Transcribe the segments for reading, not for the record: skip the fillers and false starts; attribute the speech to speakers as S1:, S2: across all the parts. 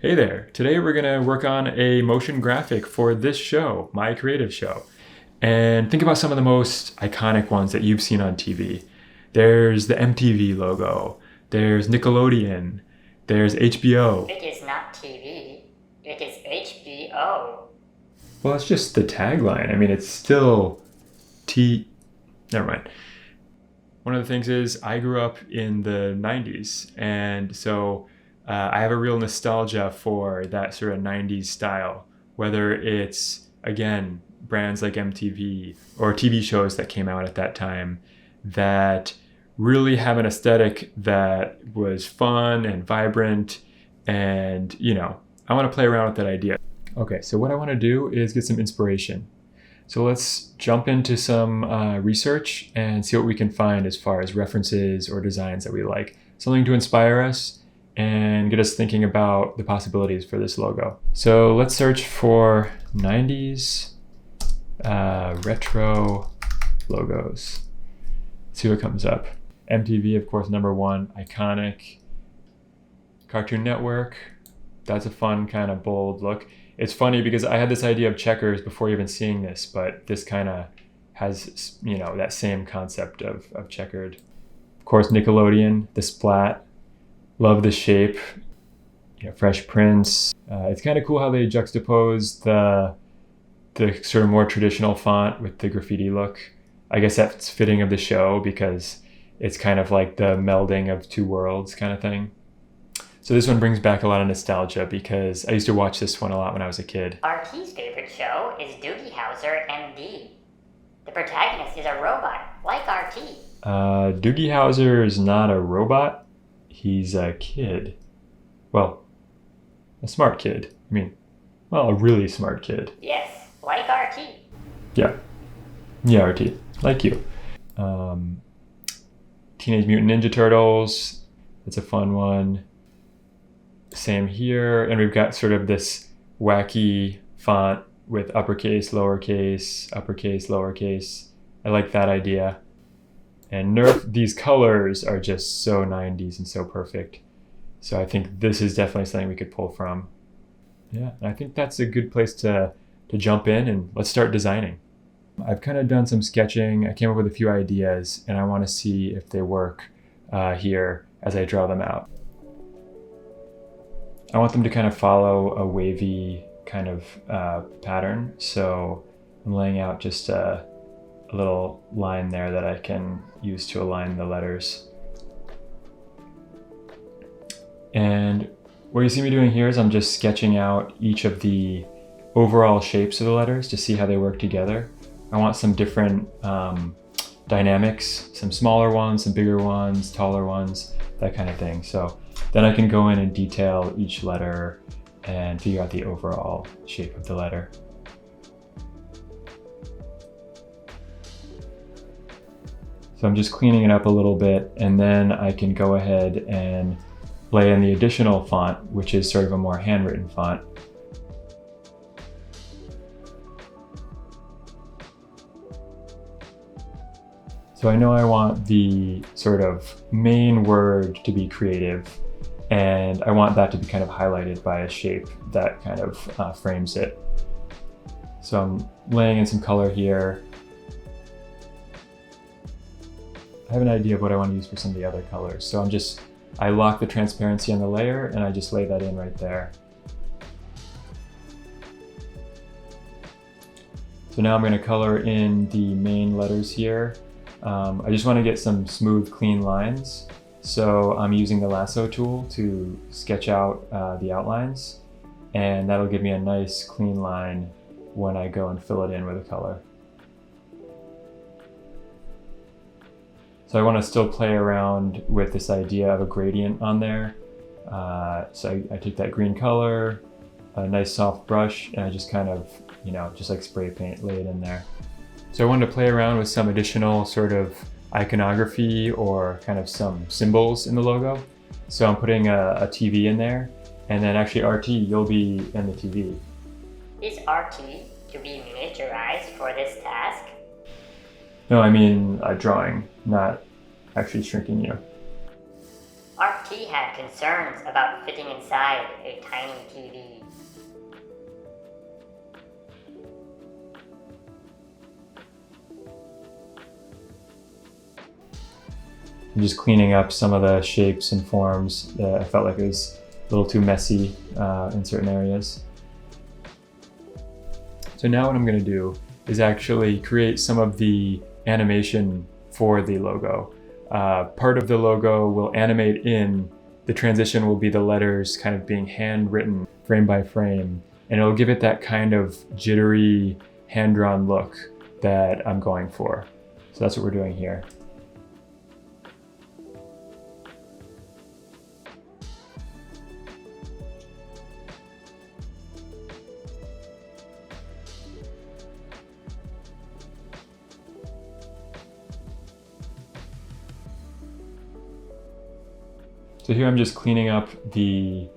S1: Hey there, today we're gonna work on a motion graphic for this show, my creative show. And think about some of the most iconic ones that you've seen on TV. There's the MTV logo, there's Nickelodeon, there's HBO.
S2: It is not TV, it is HBO.
S1: Well, it's just the tagline. I mean, it's still never mind. One of the things is I grew up in the 90s, and so I have a real nostalgia for that sort of 90s style, whether it's, again, brands like MTV or TV shows that came out at that time that really have an aesthetic that was fun and vibrant, and, I want to play around with that idea. Okay, so what I want to do is get some inspiration. So let's jump into some research and see what we can find as far as references or designs that we like. Something to inspire us and get us thinking about the possibilities for this logo. So let's search for 90s retro logos. See what comes up. MTV, of course, #1, iconic. Cartoon Network, that's a fun kind of bold look. It's funny because I had this idea of checkers before even seeing this, but this kind of has, that same concept of checkered. Of course, Nickelodeon, the splat. Love the shape. Fresh Prince. It's kind of cool how they juxtapose the sort of more traditional font with the graffiti look. I guess that's fitting of the show because it's kind of like the melding of two worlds kind of thing. So this one brings back a lot of nostalgia because I used to watch this one a lot when I was a kid.
S2: RT's favorite show is Doogie Howser MD. The protagonist is a robot, like RT.
S1: Doogie Howser is not a robot. He's a kid. Well, a smart kid. A really smart kid.
S2: Yes, like RT.
S1: Yeah, RT, like you. Teenage Mutant Ninja Turtles, that's a fun one. Same here, and we've got sort of this wacky font with uppercase, lowercase, uppercase, lowercase. I like that idea. And these colors are just so 90s and so perfect. So I think this is definitely something we could pull from. Yeah, and I think that's a good place to jump in and let's start designing. I've kind of done some sketching. I came up with a few ideas and I want to see if they work here as I draw them out. I want them to kind of follow a wavy kind of pattern. So I'm laying out just a little line there that I can use to align the letters. And what you see me doing here is I'm just sketching out each of the overall shapes of the letters to see how they work together. I want some different dynamics, some smaller ones, some bigger ones, taller ones, that kind of thing. So then I can go in and detail each letter and figure out the overall shape of the letter. So I'm just cleaning it up a little bit, and then I can go ahead and lay in the additional font, which is sort of a more handwritten font. So I know I want the sort of main word to be creative, and I want that to be kind of highlighted by a shape that kind of frames it. So I'm laying in some color here. I have an idea of what I want to use for some of the other colors. So I lock the transparency on the layer and I just lay that in right there. So now I'm going to color in the main letters here. I just want to get some smooth, clean lines. So I'm using the lasso tool to sketch out the outlines, and that'll give me a nice clean line when I go and fill it in with a color. So I want to still play around with this idea of a gradient on there. So I take that green color, a nice soft brush, and I just kind of, just like spray paint, lay it in there. So I wanted to play around with some additional sort of iconography or kind of some symbols in the logo. So I'm putting a TV in there, and then actually RT, you'll be in the TV.
S2: Is RT to be miniaturized for this task?
S1: No, I mean drawing, not actually shrinking you.
S2: RT RT had concerns about fitting inside a tiny TV.
S1: I'm just cleaning up some of the shapes and forms that I felt like it was a little too messy in certain areas. So now what I'm going to do is actually create some of the animation for the logo. Part of the logo will animate in, the transition will be the letters kind of being handwritten frame by frame, and it'll give it that kind of jittery, hand-drawn look that I'm going for. So that's what we're doing here. So here I'm just cleaning up the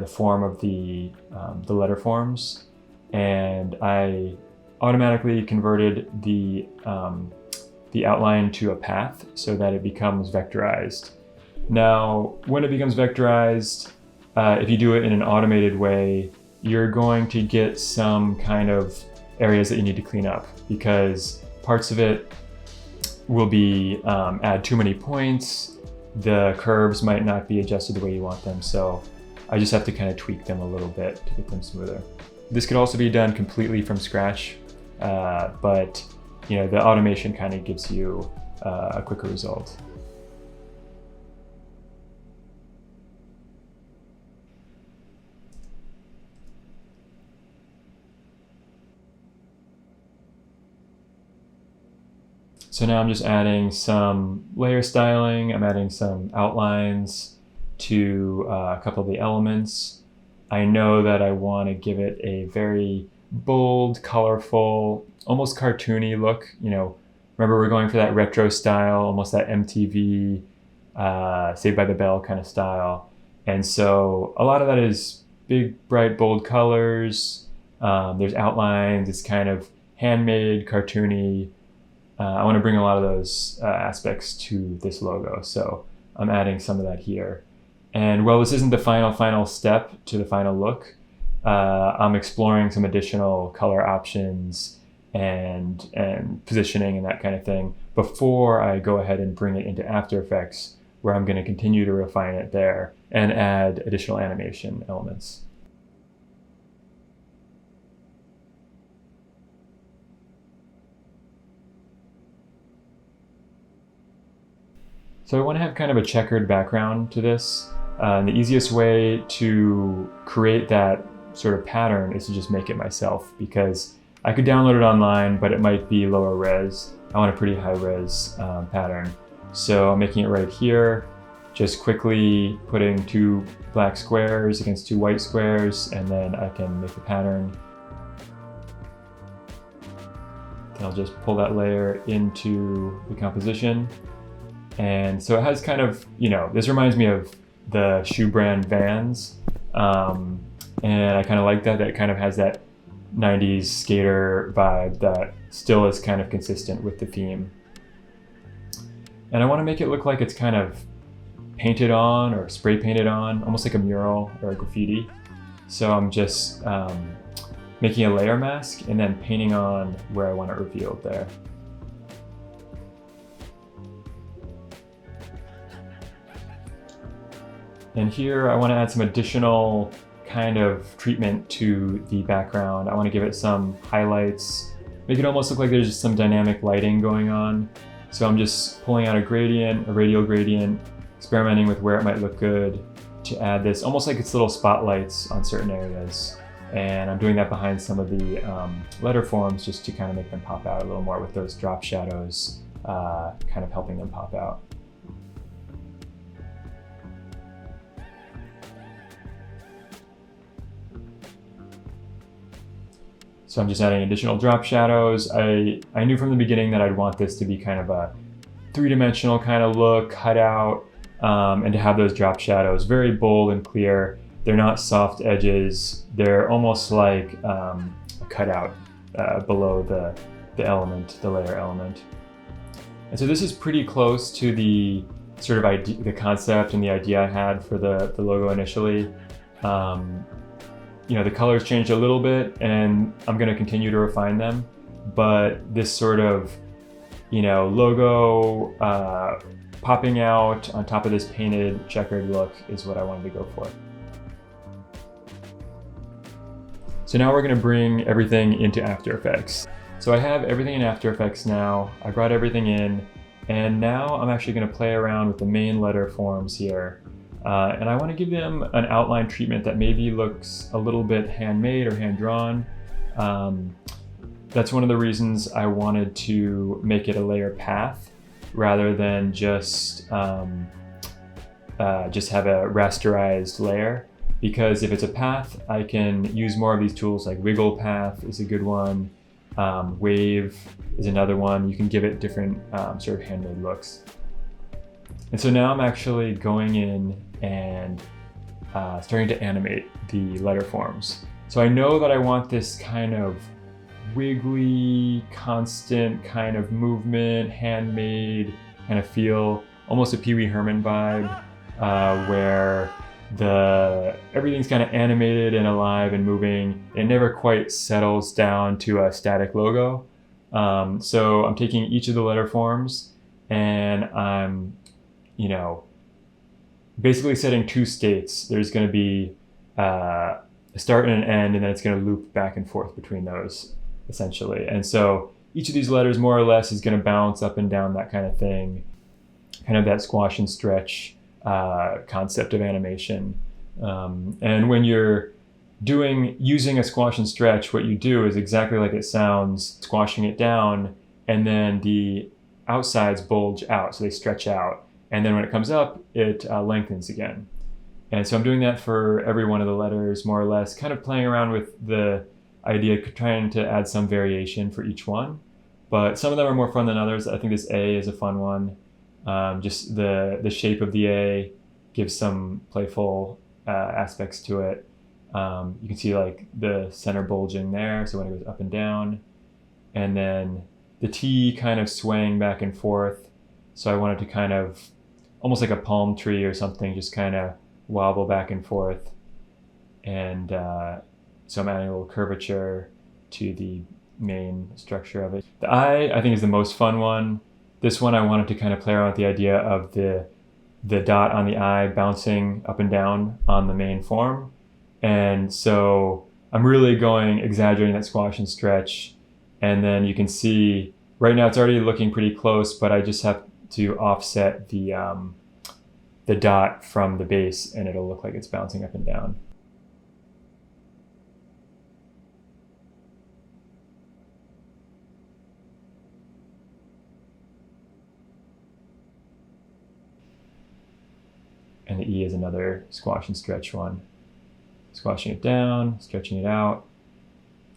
S1: form of the letter forms, and I automatically converted the outline to a path so that it becomes vectorized. Now, when it becomes vectorized, if you do it in an automated way, you're going to get some kind of areas that you need to clean up, because parts of it will be add too many points. The curves might not be adjusted the way you want them, so I just have to kind of tweak them a little bit to get them smoother. This could also be done completely from scratch, but you know, the automation kind of gives you a quicker result. So now I'm just adding some layer styling. I'm adding some outlines to a couple of the elements. I know that I want to give it a very bold, colorful, almost cartoony look. You know, remember we're going for that retro style, almost that MTV, Saved by the Bell kind of style. And so a lot of that is big, bright, bold colors. There's outlines. It's kind of handmade, cartoony. I want to bring a lot of those aspects to this logo, so I'm adding some of that here. And while this isn't the final step to the final look, I'm exploring some additional color options and positioning and that kind of thing before I go ahead and bring it into After Effects, where I'm going to continue to refine it there and add additional animation elements. So I want to have kind of a checkered background to this. And the easiest way to create that sort of pattern is to just make it myself, because I could download it online, but it might be lower res. I want a pretty high res pattern. So I'm making it right here, just quickly putting 2 black squares against 2 white squares, and then I can make the pattern. I'll just pull that layer into the composition. And so it has kind of, you know, this reminds me of the shoe brand Vans. And I kind of like that. It kind of has that 90s skater vibe that still is kind of consistent with the theme. And I want to make it look like it's kind of painted on or spray painted on, almost like a mural or a graffiti. So I'm just making a layer mask and then painting on where I want it revealed there. And here I want to add some additional kind of treatment to the background. I want to give it some highlights, make it almost look like there's just some dynamic lighting going on. So I'm just pulling out a gradient, a radial gradient, experimenting with where it might look good to add this, almost like it's little spotlights on certain areas. And I'm doing that behind some of the letter forms just to kind of make them pop out a little more with those drop shadows, kind of helping them pop out. So I'm just adding additional drop shadows. I knew from the beginning that I'd want this to be kind of a 3-dimensional kind of look, cut out, and to have those drop shadows very bold and clear. They're not soft edges. They're almost like a cutout below the element, the layer element. And so this is pretty close to the sort of the concept and the idea I had for the logo initially. The colors changed a little bit, and I'm going to continue to refine them. But this sort of, logo popping out on top of this painted checkered look is what I wanted to go for. So now we're going to bring everything into After Effects. So I have everything in After Effects now. I brought everything in, and now I'm actually going to play around with the main letter forms here. And I want to give them an outline treatment that maybe looks a little bit handmade or hand-drawn. That's one of the reasons I wanted to make it a layer path rather than just have a rasterized layer. Because if it's a path, I can use more of these tools, like wiggle path is a good one. Wave is another one. You can give it different sort of handmade looks. And so now I'm actually going in and starting to animate the letter forms. So I know that I want this kind of wiggly, constant kind of movement, handmade kind of feel, almost a Pee Wee Herman vibe, where everything's kind of animated and alive and moving. It never quite settles down to a static logo. So I'm taking each of the letter forms and I'm, basically setting two states. There's going to be a start and an end, and then it's going to loop back and forth between those, essentially. And so each of these letters more or less is going to bounce up and down, that kind of thing, kind of that squash and stretch concept of animation. And when you're using a squash and stretch, what you do is exactly like it sounds, squashing it down, and then the outsides bulge out, so they stretch out. And then when it comes up, it lengthens again. And so I'm doing that for every one of the letters, more or less, kind of playing around with the idea, trying to add some variation for each one. But some of them are more fun than others. I think this A is a fun one. Just the shape of the A gives some playful aspects to it. You can see like the center bulging there, so when it goes up and down. And then the T kind of swaying back and forth. So I wanted to kind of, almost like a palm tree or something, just kind of wobble back and forth. And so I'm adding a little curvature to the main structure of it. The I think, is the most fun one. This one I wanted to kind of play around with the idea of the dot on the I bouncing up and down on the main form. And so I'm really exaggerating that squash and stretch. And then you can see, right now it's already looking pretty close, but I just have to offset the dot from the base, and it'll look like it's bouncing up and down. And the E is another squash and stretch one. Squashing it down, stretching it out,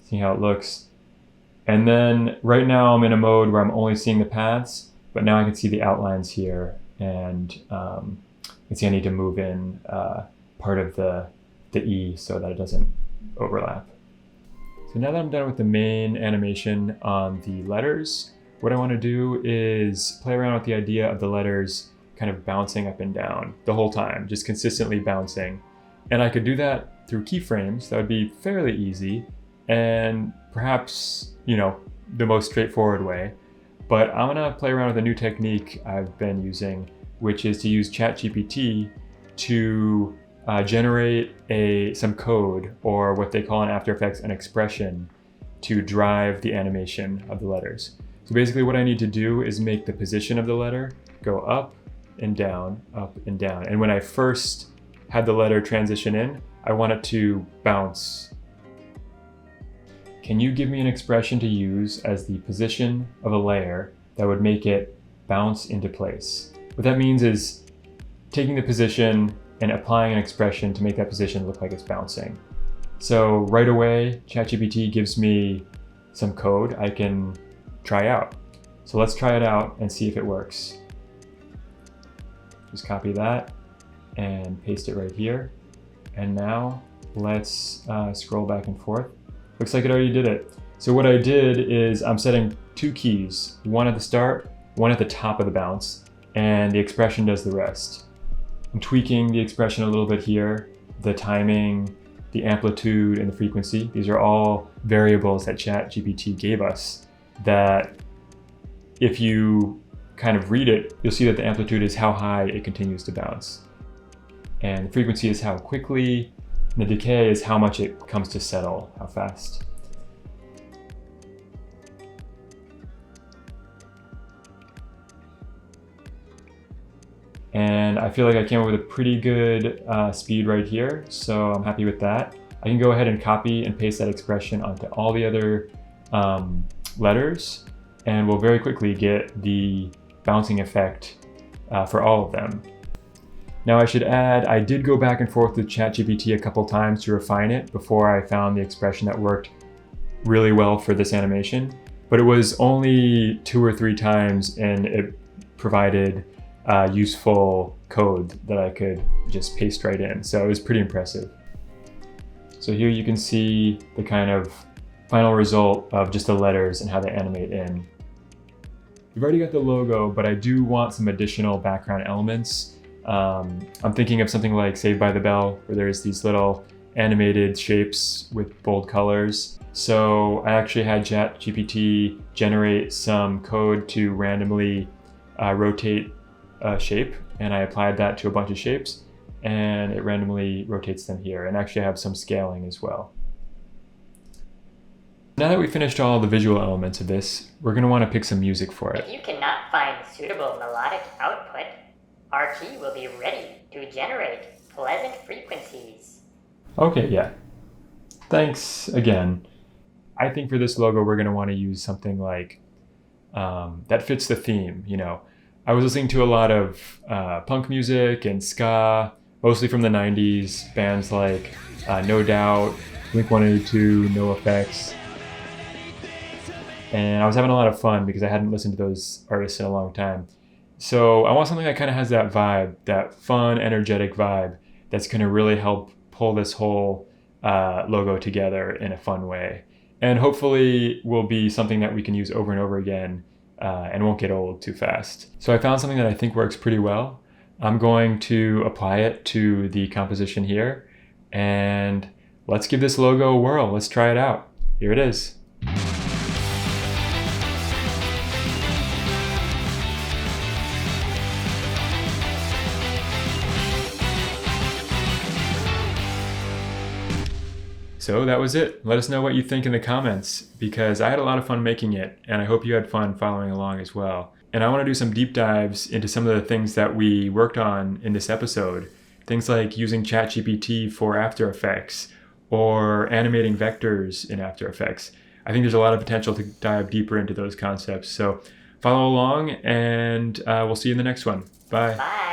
S1: see how it looks. And then right now I'm in a mode where I'm only seeing the paths, but now I can see the outlines here, and you can see I need to move in part of the E so that it doesn't overlap. So now that I'm done with the main animation on the letters, what I want to do is play around with the idea of the letters kind of bouncing up and down the whole time, just consistently bouncing. And I could do that through keyframes. That would be fairly easy and perhaps, the most straightforward way. But I'm gonna play around with a new technique I've been using, which is to use ChatGPT to generate some code, or what they call in After Effects an expression, to drive the animation of the letters. So basically what I need to do is make the position of the letter go up and down, up and down. And when I first had the letter transition in, I want it to bounce. Can you give me an expression to use as the position of a layer that would make it bounce into place? What that means is taking the position and applying an expression to make that position look like it's bouncing. So right away, ChatGPT gives me some code I can try out. So let's try it out and see if it works. Just copy that and paste it right here. And now let's scroll back and forth. Looks like it already did it. So what I did is I'm setting two keys, one at the start, one at the top of the bounce. and the expression does the rest. I'm tweaking the expression a little bit here, the timing, the amplitude, and the frequency. These are all variables that ChatGPT gave us that if you kind of read it, you'll see that the amplitude is how high it continues to bounce. And the frequency is how quickly, and the decay is how much it comes to settle, how fast. And I feel like I came up with a pretty good speed right here, so I'm happy with that. I can go ahead and copy and paste that expression onto all the other letters, and we'll very quickly get the bouncing effect for all of them. Now I should add, I did go back and forth with ChatGPT a couple times to refine it before I found the expression that worked really well for this animation, but it was only 2 or 3 times, and it provided useful code that I could just paste right in. So it was pretty impressive. So here you can see the kind of final result of just the letters and how they animate in. We've already got the logo, but I do want some additional background elements. I'm thinking of something like Saved by the Bell, where there's these little animated shapes with bold colors. So I actually had ChatGPT generate some code to randomly rotate a shape, and I applied that to a bunch of shapes, and it randomly rotates them here, and actually I have some scaling as well. Now that we've finished all the visual elements of this, we're going to want to pick some music for it.
S2: If you cannot find suitable melodic output, RT will be ready to generate pleasant frequencies.
S1: Okay, yeah. Thanks again. I think for this logo, we're going to want to use something like that fits the theme, you know. I was listening to a lot of punk music and ska, mostly from the 90s, bands like No Doubt, Blink-182, NoFX. And I was having a lot of fun because I hadn't listened to those artists in a long time. So I want something that kind of has that vibe, that fun, energetic vibe that's going to really help pull this whole logo together in a fun way. And hopefully will be something that we can use over and over again and won't get old too fast. So I found something that I think works pretty well. I'm going to apply it to the composition here, and let's give this logo a whirl. Let's try it out. Here it is. So that was it. Let us know what you think in the comments, because I had a lot of fun making it, and I hope you had fun following along as well. And I want to do some deep dives into some of the things that we worked on in this episode. Things like using ChatGPT for After Effects or animating vectors in After Effects. I think there's a lot of potential to dive deeper into those concepts. So follow along, and we'll see you in the next one. Bye.
S2: Bye.